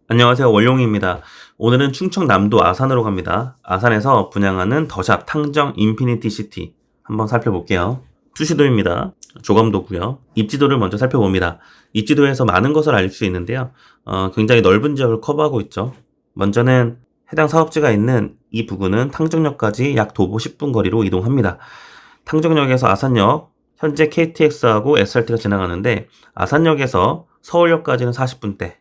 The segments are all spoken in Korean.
안녕하세요. 원룡입니다. 오늘은 충청남도 아산으로 갑니다. 아산에서 분양하는 더샵 탕정 인피니티 시티 한번 살펴볼게요. 투시도입니다. 조감도고요. 입지도를 먼저 살펴봅니다. 입지도에서 많은 것을 알 수 있는데요. 굉장히 넓은 지역을 커버하고 있죠. 먼저는 해당 사업지가 있는 이 부근은 탕정역까지 약 도보 10분 거리로 이동합니다. 탕정역에서 아산역, 현재 KTX하고 SRT가 지나가는데 아산역에서 서울역까지는 40분대,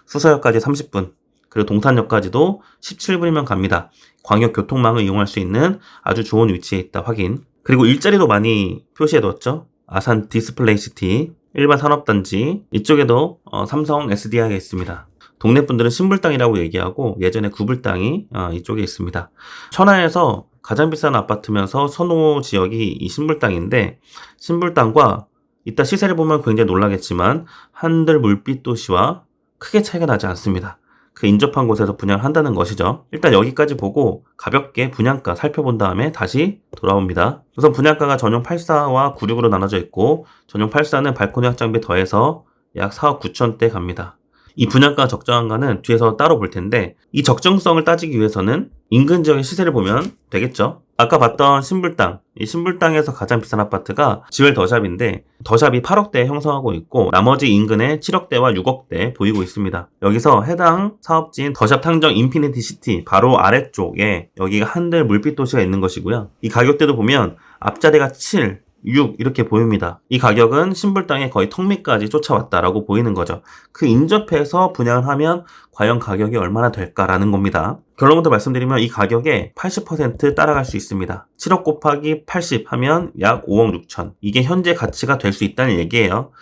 수서역까지 30분, 그리고 동탄역까지도 17분이면 갑니다. 광역 교통망을 이용할 수 있는 아주 좋은 위치에 있다 확인. 그리고 일자리도 많이 표시해뒀죠. 아산 디스플레이 시티, 일반 산업단지, 이쪽에도 삼성 SDI가 있습니다. 동네 분들은 신불당이라고 얘기하고 예전에 구불당이 이쪽에 있습니다. 천하에서 가장 비싼 아파트면서 선호 지역이 이 신불당인데, 신불당과 이따 시세를 보면 굉장히 놀라겠지만 한들 물빛 도시와 크게 차이가 나지 않습니다. 그 인접한 곳에서 분양을 한다는 것이죠. 일단 여기까지 보고 가볍게 분양가 살펴본 다음에 다시 돌아옵니다. 우선 분양가가 전용 84와 96으로 나눠져 있고, 전용 84는 발코니 확장비 더해서 약 4억 9천대 갑니다. 이 분양가 적정한가는 뒤에서 따로 볼 텐데, 이 적정성을 따지기 위해서는 인근 지역의 시세를 보면 되겠죠. 아까 봤던 신불당, 이 신불당에서 가장 비싼 아파트가 지웰 더샵인데, 더샵이 8억대 형성하고 있고 나머지 인근에 7억대와 6억대 보이고 있습니다. 여기서 해당 사업지인 더샵 탕정 인피니티 시티 바로 아래쪽에 여기가 한들 물빛 도시가 있는 것이고요. 이 가격대도 보면 앞자리가 7, 6 이렇게 보입니다. 이 가격은 신불당에 거의 턱 밑까지 쫓아왔다라고 보이는 거죠. 그 인접해서 분양을 하면 과연 가격이 얼마나 될까라는 겁니다. 결론부터 말씀드리면 이 가격에 80% 따라갈 수 있습니다. 7억 곱하기 80 하면 약 5억 6천. 이게 현재 가치가 될 수 있다는 얘기예요.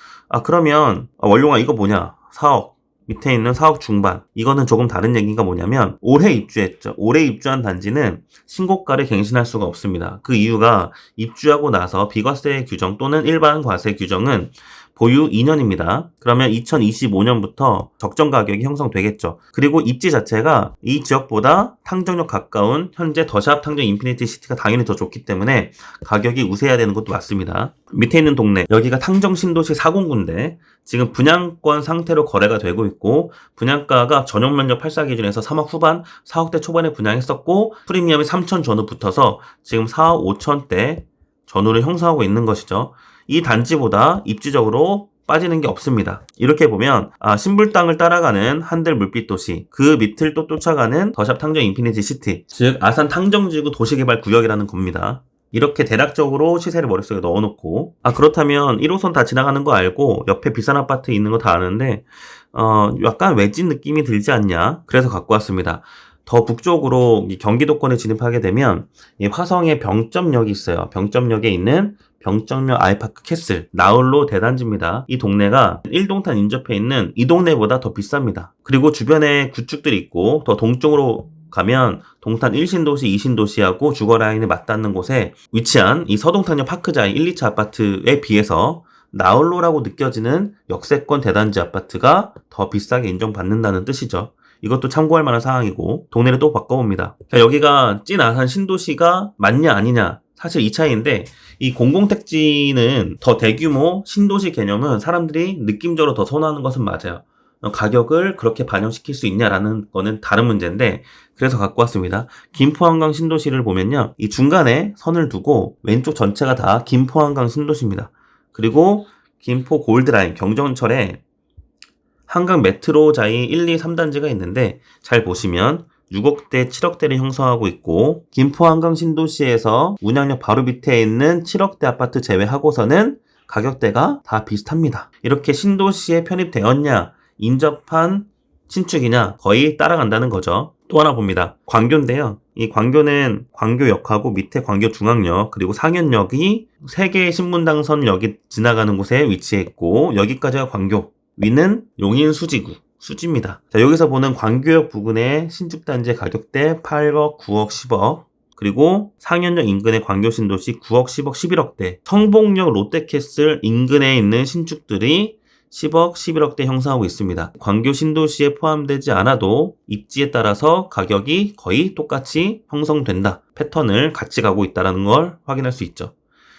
그러면 원룡아 이거 뭐냐? 4억. 밑에 있는 4억 중반. 이거는 조금 다른 얘기가 뭐냐면 올해 입주했죠. 올해 입주한 단지는 신고가를 갱신할 수가 없습니다. 그 이유가 입주하고 나서 비과세 규정 또는 일반 과세 규정은 보유 2년입니다. 그러면 2025년부터 적정 가격이 형성되겠죠. 그리고 입지 자체가 이 지역보다 탕정역 가까운 현재 더샵 탕정 인피니티 시티가 당연히 더 좋기 때문에 가격이 우세해야 되는 것도 맞습니다. 밑에 있는 동네, 여기가 탕정 신도시 4공구인데 지금 분양권 상태로 거래가 되고 있고, 분양가가 전용 면적 84 기준에서 3억 후반, 4억대 초반에 분양했었고 프리미엄이 3천 전후 붙어서 지금 4억 5천대 전후를 형성하고 있는 것이죠. 이 단지보다 입지적으로 빠지는 게 없습니다. 이렇게 보면 신불당을 따라가는 한들 물빛 도시, 그 밑을 또 쫓아가는 더샵 탕정 인피니티 시티, 즉 아산 탕정지구 도시개발 구역이라는 겁니다. 이렇게 대략적으로 시세를 머릿속에 넣어놓고, 그렇다면 1호선 다 지나가는 거 알고 옆에 비싼 아파트 있는 거 다 아는데 약간 외진 느낌이 들지 않냐, 그래서 갖고 왔습니다. 더 북쪽으로 경기도권에 진입하게 되면 이 화성에 병점역이 있어요. 병점역에 있는 병점역 아이파크 캐슬, 나홀로 대단지입니다. 이 동네가 1동탄 인접해 있는 이 동네보다 더 비쌉니다. 그리고 주변에 구축들이 있고, 더 동쪽으로 가면 동탄 1신도시, 2신도시하고 주거라인에 맞닿는 곳에 위치한 이 서동탄역 파크자인 1, 2차 아파트에 비해서 나홀로라고 느껴지는 역세권 대단지 아파트가 더 비싸게 인정받는다는 뜻이죠. 이것도 참고할 만한 상황이고, 동네를 또 바꿔봅니다. 여기가 찐 아산 신도시가 맞냐 아니냐, 사실 이 차이인데, 이 공공택지는 더 대규모 신도시 개념은 사람들이 느낌적으로 더 선호하는 것은 맞아요. 가격을 그렇게 반영시킬 수 있냐라는 거는 다른 문제인데, 그래서 갖고 왔습니다. 김포한강 신도시를 보면요, 이 중간에 선을 두고 왼쪽 전체가 다 김포한강 신도시입니다. 그리고 김포 골드라인 경전철에 한강 메트로자이 1, 2, 3단지가 있는데, 잘 보시면 6억대, 7억대를 형성하고 있고, 김포 한강 신도시에서 운양역 바로 밑에 있는 7억대 아파트 제외하고서는 가격대가 다 비슷합니다. 이렇게 신도시에 편입되었냐, 인접한 신축이냐 거의 따라간다는 거죠. 또 하나 봅니다. 광교인데요. 이 광교는 광교역하고 밑에 광교중앙역, 그리고 상현역이 3개의 신분당선역이 지나가는 곳에 위치해 있고, 여기까지가 광교, 위는 용인 수지구, 수지입니다. 자, 여기서 보는 광교역 부근의 신축단지의 가격대 8억, 9억, 10억, 그리고 상현역 인근의 광교신도시 9억, 10억, 11억대, 성봉역 롯데캐슬 인근에 있는 신축들이 10억, 11억대 형성하고 있습니다. 광교신도시에 포함되지 않아도 입지에 따라서 가격이 거의 똑같이 형성된다, 패턴을 같이 가고 있다는 걸 확인할 수 있죠.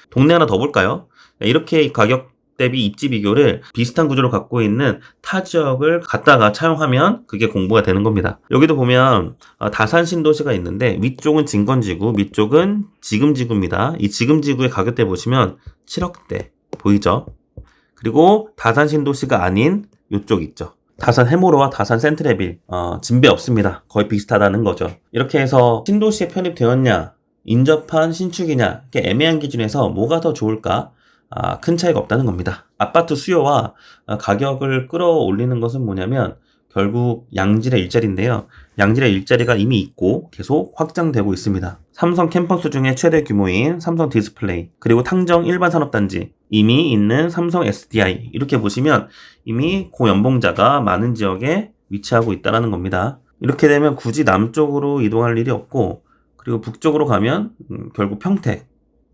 동네 하나 더 볼까요? 이렇게 가격 대비 입지 비교를 비슷한 구조를 갖고 있는 타 지역을 갖다가 차용하면 그게 공부가 되는 겁니다. 여기도 보면 다산 신도시가 있는데 위쪽은 진건지구, 밑쪽은 지금지구입니다. 이 지금지구의 가격대 보시면 7억대 보이죠? 그리고 다산 신도시가 아닌 이쪽 있죠. 다산 해모로와 다산 센트레빌 진배 없습니다. 거의 비슷하다는 거죠. 이렇게 해서 신도시에 편입되었냐 인접한 신축이냐 이렇게 애매한 기준에서 뭐가 더 좋을까? 큰 차이가 없다는 겁니다. 아파트 수요와 가격을 끌어올리는 것은 뭐냐면 결국 양질의 일자리인데요. 양질의 일자리가 이미 있고 계속 확장되고 있습니다. 삼성 캠퍼스 중에 최대 규모인 삼성 디스플레이, 그리고 탕정 일반산업단지, 이미 있는 삼성 SDI, 이렇게 보시면 이미 고연봉자가 많은 지역에 위치하고 있다는 겁니다. 이렇게 되면 굳이 남쪽으로 이동할 일이 없고, 그리고 북쪽으로 가면 결국 평택,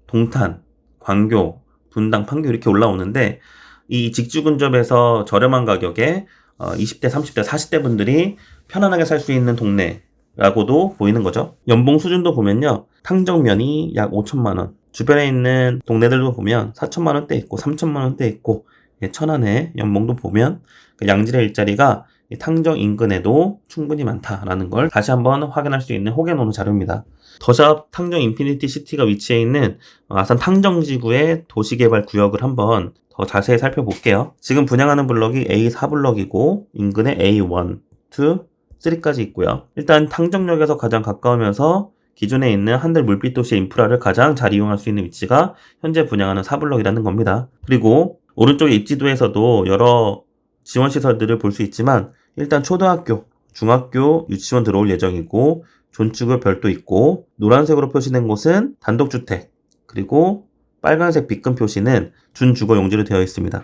동탄, 광교, 분당, 판교 이렇게 올라오는데, 이 직주 근접에서 저렴한 가격에 20대, 30대, 40대 분들이 편안하게 살 수 있는 동네라고도 보이는 거죠. 연봉 수준도 보면요, 탕정면이 약 5천만 원, 주변에 있는 동네들도 보면 4천만 원대 있고 3천만 원대 있고, 천안의 연봉도 보면 양질의 일자리가 탕정 인근에도 충분히 많다라는 걸 다시 한번 확인할 수 있는 호갱노노 자료입니다. 더샵 탕정 인피니티 시티가 위치해 있는 아산 탕정지구의 도시개발 구역을 한번 더 자세히 살펴볼게요. 지금 분양하는 블럭이 A4블럭이고 인근에 A1, 2, 3까지 있고요. 일단 탕정역에서 가장 가까우면서 기존에 있는 한들 물빛도시의 인프라를 가장 잘 이용할 수 있는 위치가 현재 분양하는 4블럭이라는 겁니다. 그리고 오른쪽 입지도에서도 여러 지원시설들을 볼 수 있지만 일단 초등학교, 중학교, 유치원 들어올 예정이고 존축을 별도 있고, 노란색으로 표시된 곳은 단독주택, 그리고 빨간색 빗금 표시는 준주거 용지로 되어 있습니다.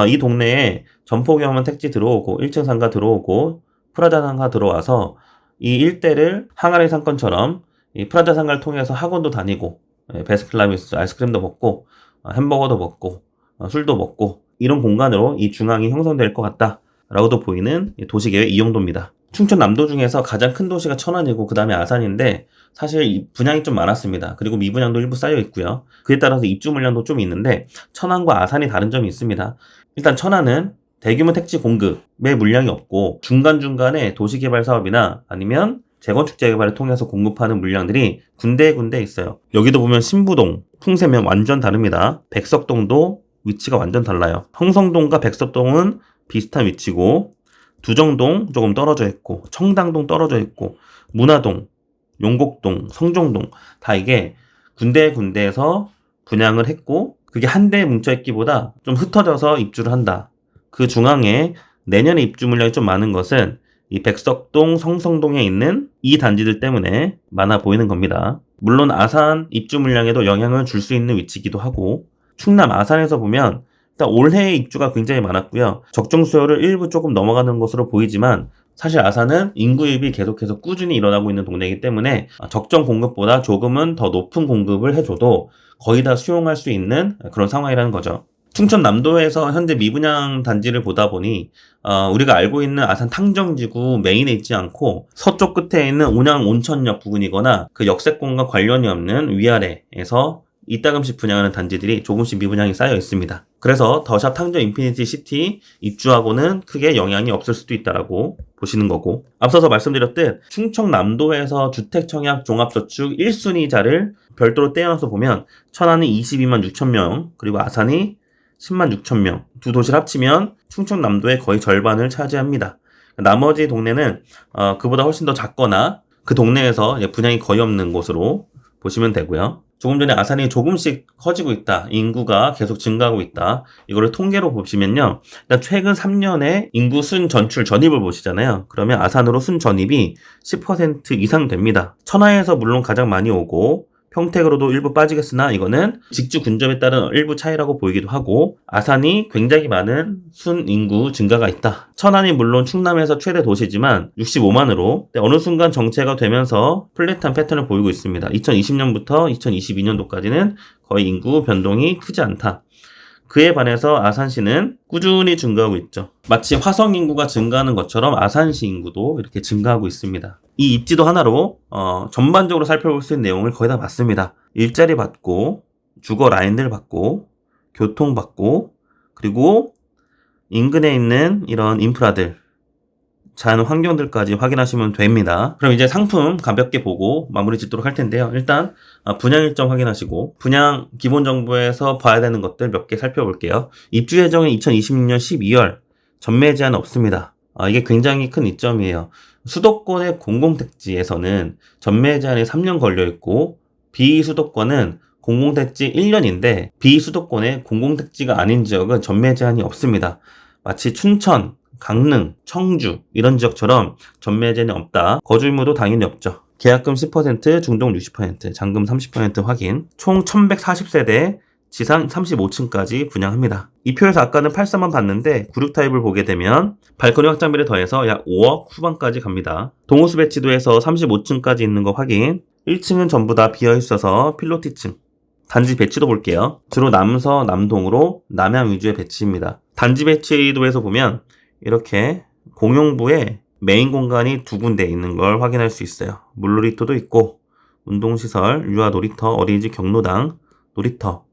이 동네에 점포경만 택지 들어오고 1층 상가 들어오고 프라자 상가 들어와서 이 일대를 항아리 상권처럼 이 프라자 상가를 통해서 학원도 다니고 베스킨라빈스 아이스크림도 먹고 햄버거도 먹고 술도 먹고 이런 공간으로 이 중앙이 형성될 것 같다라고도 보이는 도시계획 이용도입니다. 충청남도 중에서 가장 큰 도시가 천안이고 그 다음에 아산인데 사실 분양이 좀 많았습니다. 그리고 미분양도 일부 쌓여 있고요. 그에 따라서 입주 물량도 좀 있는데 천안과 아산이 다른 점이 있습니다. 일단 천안은 대규모 택지 공급의 물량이 없고 중간중간에 도시개발 사업이나 아니면 재건축 재개발을 통해서 공급하는 물량들이 군데군데 있어요. 여기도 보면 신부동, 풍세면 완전 다릅니다. 백석동도 위치가 완전 달라요. 홍성동과 백석동은 비슷한 위치고 두정동 조금 떨어져 있고 청담동 떨어져 있고 문화동, 용곡동, 성종동 다 이게 군데군데에서 분양을 했고 그게 한데에 뭉쳐있기보다 좀 흩어져서 입주를 한다. 그 중앙에 내년에 입주 물량이 좀 많은 것은 이 백석동, 성성동에 있는 이 단지들 때문에 많아 보이는 겁니다. 물론 아산 입주 물량에도 영향을 줄 수 있는 위치이기도 하고 충남 아산에서 보면 일단 올해 입주가 굉장히 많았고요. 적정 수요를 일부 조금 넘어가는 것으로 보이지만 사실 아산은 인구유입이 계속해서 꾸준히 일어나고 있는 동네이기 때문에 적정 공급보다 조금은 더 높은 공급을 해줘도 거의 다 수용할 수 있는 그런 상황이라는 거죠. 충청남도에서 현재 미분양 단지를 보다 보니 우리가 알고 있는 아산 탕정지구 메인에 있지 않고 서쪽 끝에 있는 온양 온천역 부근이거나 그 역세권과 관련이 없는 위아래에서 이따금씩 분양하는 단지들이 조금씩 미분양이 쌓여 있습니다. 그래서 더샵 탕정 인피니티 시티 입주하고는 크게 영향이 없을 수도 있다라고 보시는 거고, 앞서서 말씀드렸듯 충청남도에서 주택청약 종합저축 1순위자를 별도로 떼어놔서 보면 천안이 22만 6천 명, 그리고 아산이 10만 6천 명, 두 도시를 합치면 충청남도의 거의 절반을 차지합니다. 나머지 동네는 그보다 훨씬 더 작거나 그 동네에서 분양이 거의 없는 곳으로 보시면 되고요. 조금 전에 아산이 조금씩 커지고 있다, 인구가 계속 증가하고 있다, 이거를 통계로 보시면요, 일단 최근 3년의 인구 순 전출 전입을 보시잖아요. 그러면 아산으로 순 전입이 10% 이상 됩니다. 천하에서 물론 가장 많이 오고 평택으로도 일부 빠지겠으나 이거는 직주 근접에 따른 일부 차이라고 보이기도 하고, 아산이 굉장히 많은 순인구 증가가 있다. 천안이 물론 충남에서 최대 도시지만 65만으로 어느 순간 정체가 되면서 플랫한 패턴을 보이고 있습니다. 2020년부터 2022년도까지는 거의 인구 변동이 크지 않다. 그에 반해서 아산시는 꾸준히 증가하고 있죠. 마치 화성 인구가 증가하는 것처럼 아산시 인구도 이렇게 증가하고 있습니다. 이 입지도 하나로 전반적으로 살펴볼 수 있는 내용을 거의 다 봤습니다. 일자리 받고, 주거 라인들 받고, 교통 받고, 그리고 인근에 있는 이런 인프라들, 자연 환경들까지 확인하시면 됩니다. 그럼 이제 상품 가볍게 보고 마무리 짓도록 할 텐데요. 일단 분양 일정 확인하시고 분양 기본 정보에서 봐야 되는 것들 몇 개 살펴볼게요. 입주 예정은 2026년 12월, 전매 제한 없습니다. 이게 굉장히 큰 이점이에요. 수도권의 공공택지에서는 전매 제한이 3년 걸려 있고 비수도권은 공공택지 1년인데 비수도권의 공공택지가 아닌 지역은 전매 제한이 없습니다. 마치 춘천, 강릉, 청주 이런 지역처럼 전매 제한이 없다. 거주 의무도 당연히 없죠. 계약금 10%, 중동 60%, 잔금 30% 확인. 총 1140세대, 지상 35층까지 분양합니다. 이 표에서 아까는 83만 봤는데 96 타입을 보게 되면 발코니 확장비를 더해서 약 5억 후반까지 갑니다. 동호수 배치도에서 35층까지 있는 거 확인. 1층은 전부 다 비어 있어서 필로티층. 단지 배치도 볼게요. 주로 남서, 남동으로 남향 위주의 배치입니다. 단지 배치도에서 보면 이렇게 공용부에 메인 공간이 두 군데 있는 걸 확인할 수 있어요. 물놀이터도 있고 운동시설, 유아 놀이터, 어린이집 경로당, 놀이터,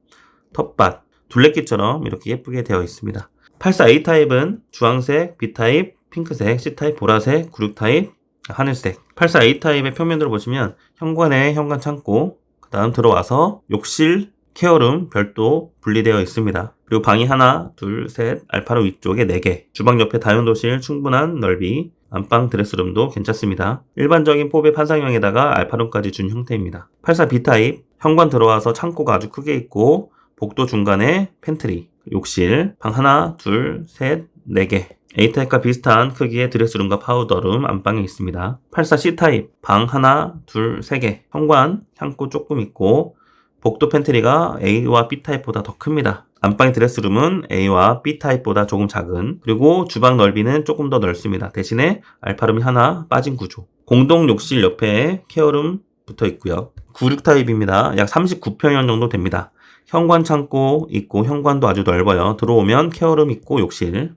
텃밭, 둘레길처럼 이렇게 예쁘게 되어 있습니다. 84A 타입은 주황색, B타입, 핑크색, C타입, 보라색, 96 타입, 하늘색. 84A 타입의 평면으로 보시면 현관에 현관 창고, 그 다음 들어와서 욕실, 케어룸 별도 분리되어 있습니다. 그리고 방이 하나, 둘, 셋, 알파룸 위쪽에 4개. 주방 옆에 다용도실 충분한 넓이. 안방 드레스룸도 괜찮습니다. 일반적인 포백 판상형에다가 알파룸까지 준 형태입니다. 84B타입, 현관 들어와서 창고가 아주 크게 있고 복도 중간에 팬트리, 욕실, 방 하나, 둘, 셋, 4개. A타입과 비슷한 크기의 드레스룸과 파우더룸 안방에 있습니다. 84C타입, 방 하나, 둘, 3개. 현관, 창고 조금 있고 복도 팬트리가 A와 B타입보다 더 큽니다. 안방의 드레스룸은 A와 B타입보다 조금 작은, 그리고 주방 넓이는 조금 더 넓습니다. 대신에 알파룸이 하나 빠진 구조. 공동 욕실 옆에 케어룸 붙어 있고요. 96 타입입니다. 약 39평형 정도 됩니다. 현관 창고 있고 현관도 아주 넓어요. 들어오면 케어룸 있고 욕실.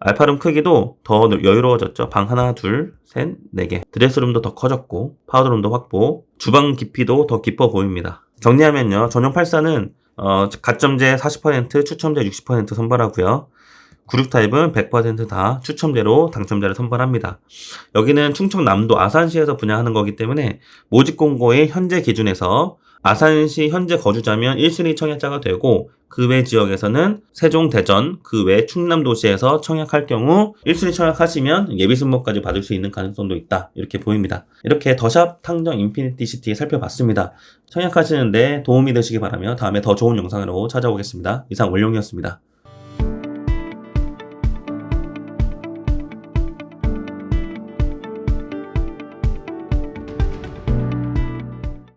알파룸 크기도 더 여유로워졌죠. 방 하나, 둘, 셋, 4개. 드레스룸도 더 커졌고 파우더룸도 확보. 주방 깊이도 더 깊어 보입니다. 정리하면요. 전용 84는 가점제 40%, 추첨제 60% 선발하고요. 96 타입은 100% 다 추첨제로 당첨자를 선발합니다. 여기는 충청남도 아산시에서 분양하는 거기 때문에 모집 공고의 현재 기준에서 아산시 현재 거주자면 1순위 청약자가 되고 그 외 지역에서는 세종, 대전, 그 외 충남도시에서 청약할 경우 1순위 청약하시면 예비 승모까지 받을 수 있는 가능성도 있다. 이렇게 보입니다. 이렇게 더샵 탕정 인피니티 시티 살펴봤습니다. 청약하시는데 도움이 되시기 바라며 다음에 더 좋은 영상으로 찾아오겠습니다. 이상 원룡이었습니다.